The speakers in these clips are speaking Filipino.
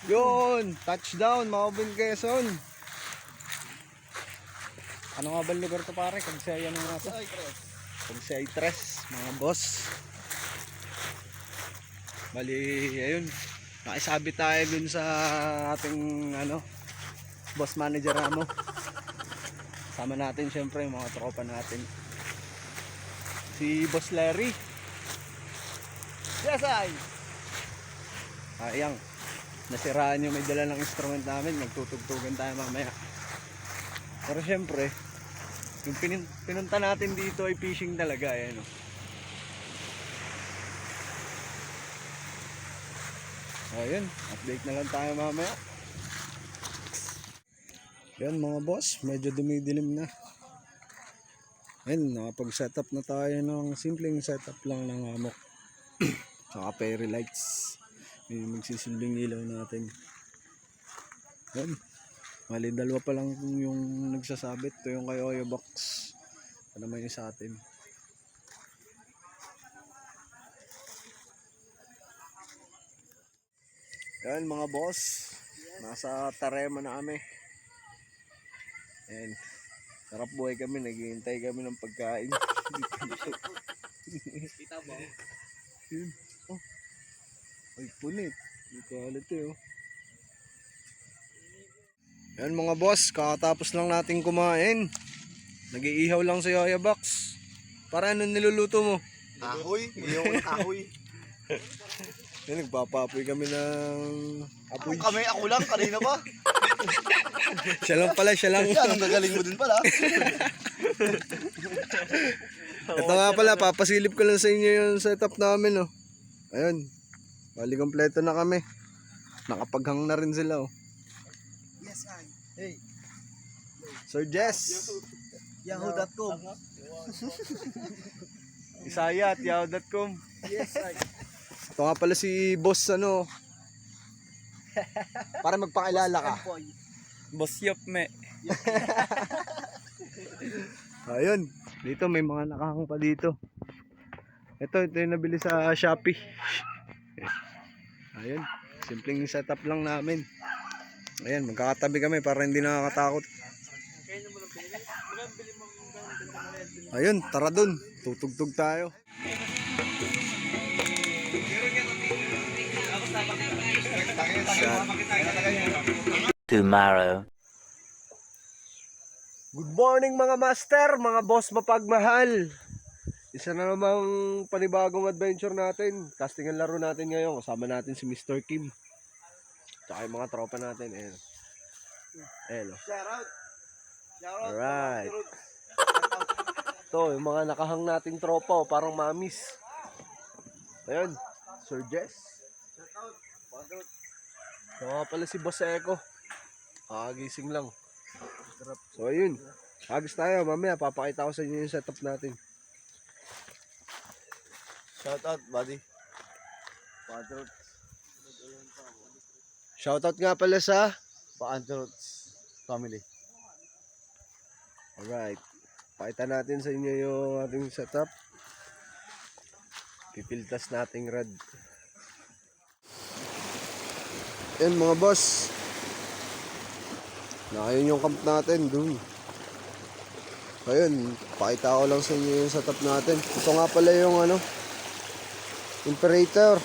Yun, touchdown mga Ubin Quezon. Ano nga ba lugar to pare? Kagsaya ano nga to? Kagsaya Tres mga boss. Bali, ayun. Nakisabi tayo dun sa ating boss manager mo. Sama natin syempre yung mga tropa natin. Si Boss Larry. Yes, ay! Ayang. Nasiraan yung may dala ng instrument namin. Magtutugtugan tayo mamaya. Pero syempre, yung pinunta natin dito ay fishing talaga. Ayan, oh. Ayun, update na lang tayo mamaya. Yan mga boss, medyo dumidilim na. Ayun, nakapag-setup na tayo ng simpleng setup lang ng hammock. Saka fairy lights. Yung magsisilbing ilaw natin. Yan. Mali dalawa pa lang yung nagsasabit. Ito yung kay Oyo Box. Ito naman yung sa atin. Yan mga boss. Nasa Tarema na kami. Yan. Sarap buhay kami. Naghihintay kami ng pagkain. Kita ba? Yun. Oh. Ay punit. Yung quality oh. Yan mga boss. Kakatapos lang natin kumain. Nag-iihaw lang si Oyo Box. Para anong niluluto mo? Kahoy, yung kahoy. Yan, nagpapapoy kami ng apoy. Ako lang, kanina pa. Siya lang pala, siya lang. Yan, ang gagaling mo din pala. Ito nga pala, papasilip ko lang sa inyo yung setup namin, oh. Ayun, bali kompleto na kami. Nakapaghang na rin sila, oh. Yes, ay. Hey, Sir Jess, yahoo.com. Isaya at yahoo.com. Yes, ay. Ito nga pala si Boss, para magpakilala ka. Boss Yopme. Ayun, dito may mga nakahang pa dito. Ito yung nabili sa Shopee. Ayun, simpleng setup lang namin. Ayan, magkakatabi kami para hindi nakakatakot. Ayun, tara dun. Tutugtog tayo. Tomorrow. Good morning mga master, mga boss mapagmahal. Isa na namang panibagong adventure natin. Casting ang laro natin ngayon. Kasama natin si Mr. Kim. Tsaka yung mga tropa natin. Ayan. Ayan o. Shout out. Alright. Ito, yung mga nakahang nating tropa. Parang mamis. Ayun. Sir Jess. Ito nga pala si Boss Eko. Kakagising lang. So ayun. Agis tayo. Mamaya papakita ko sa inyo yung setup natin. Shout out, buddy. Shoutout nga pala sa Pa-Androids family. alright. Pakita natin sa inyo yung ating setup. Pipiltas nating rad. Yan mga boss. Ayun yung camp natin dun. Ayun, pakita ko lang sa inyo yung setup natin. Ito nga pala yung Imperator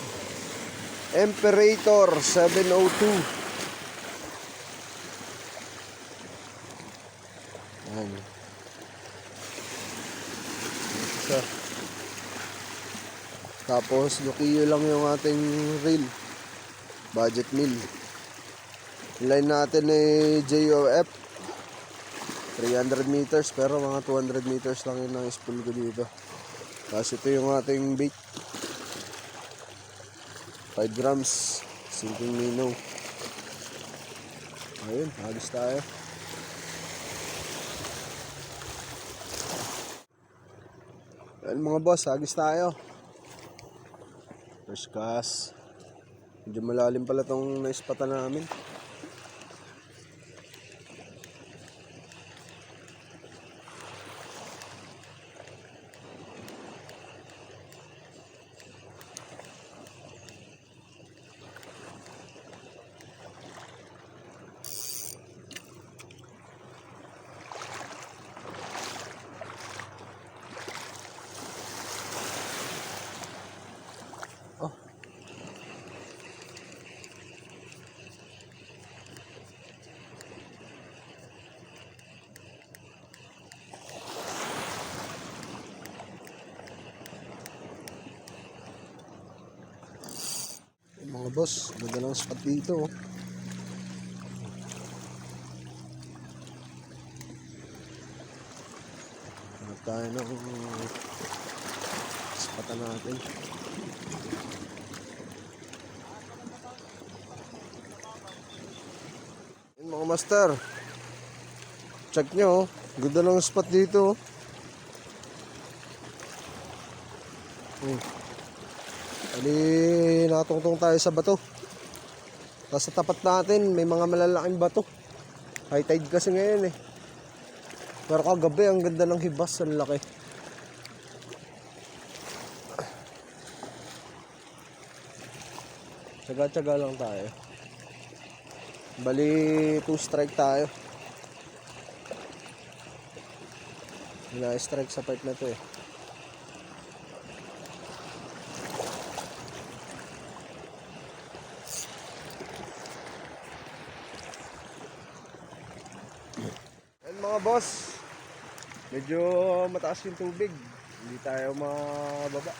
702. Yan. Isa. Tapos Lukiyo lang yung ating reel. Budget mill. Yung line natin ay JOF 300 meters pero mga 200 meters lang yun ang spool ko dito. Tapos ito yung ating bait. 5 grams sinking minnow. Ayun, agos tayo. Ayun mga boss, agos tayo. First cast. Medyo malalim pala tong naispatan namin. boss, ganda ng spot dito. Oh. Hanap tayo ng spot natin. Yun, mga master, check nyo, oh. Ganda ng spot dito. Ali, nakatungtong tayo sa bato. Tapos sa tapat natin, may mga malalaking bato. High tide kasi ngayon eh. Pero kagabi, ang ganda ng hibas, ang laki. Tsaga-tsaga lang tayo. Bali, 2 strike tayo. Na-strike sa part na to eh. Ayan mga boss, medyo mataas yung tubig, hindi tayo mababa.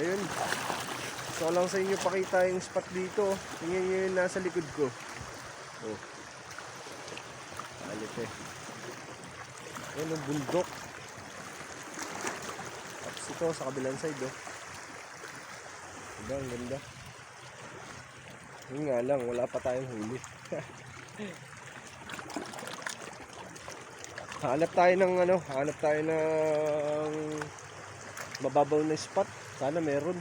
Ayun, gusto ko lang sa inyo pakita yung spot dito. Tingnan nyo yung nasa likod ko. Oh, alit eh. Ayan yung bundok. Tapos ito sa kabilang side oh. Diba, ang ganda. Yun nga lang, wala pa tayong huli. Hanap tayo ng mababaw na spot. Sana meron.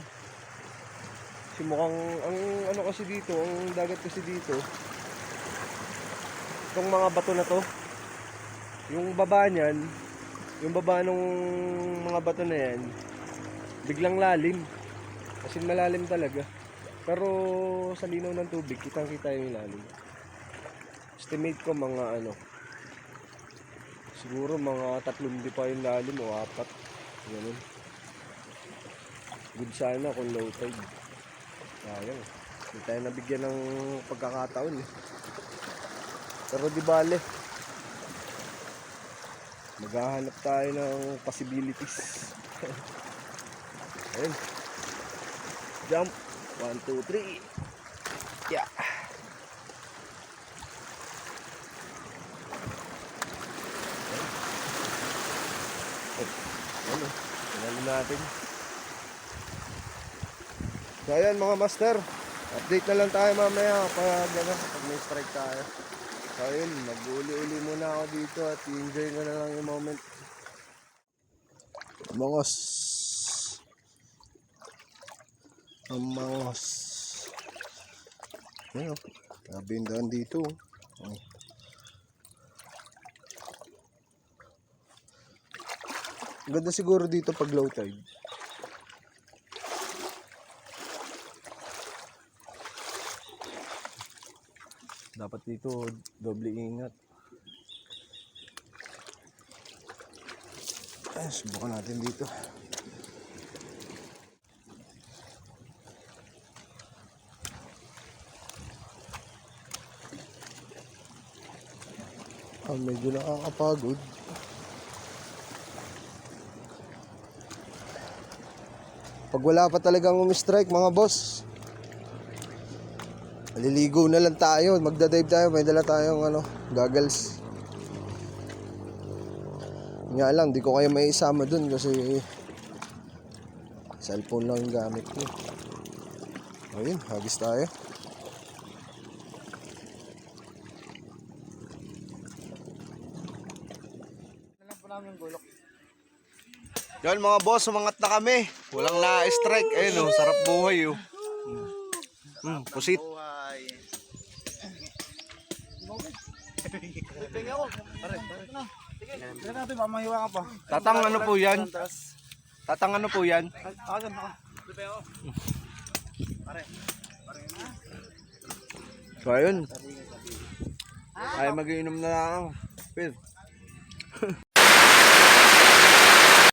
Kasi mukhang ang kasi dito, ang dagat kasi dito. Itong mga bato na to, yung baba niyan, yung baba nung mga bato na yan, biglang lalim. Kasi malalim talaga. Pero sa linaw ng tubig, kitang-kita yung lalim. Estimate ko mga siguro mga 3 pa yung lalim o 4. Ganun. Good sana kung low tide. Sayang. Hindi tayo nabigyan ng pagkakataon eh. Pero di bale. Maghahanap tayo ng possibilities. Ayun. Jump. 1, 2, 3. Yeah. Ano? Tingnan natin. So ayan mga master, update na lang tayo mamaya pag may strike tayo. So ayun, mag-uli-uli muna ako dito at enjoy ko na lang yung moment. Mangos. Mangos. Ayun, grabe yung daan dito. Oh. Ganda siguro dito pag low tide. Dapat dito doble ingat. Ay, subukan natin dito. Medyo nakakapagod. Pag wala pa talagang umi-strike mga boss, maliligo na lang tayo, magdadive tayo, may dala tayong goggles. Nga lang, di ko kayo may isama dun kasi cellphone lang yung gamit ko. Ayun, hagis tayo. Yan mga boss, sumangat na kami. Walang na-strike. Ayun oh, sarap buhay oh. Pusit. Tatang ano po yan? Tatang ano po yan? So ayun. Ay mag-iinom na lang. Pil.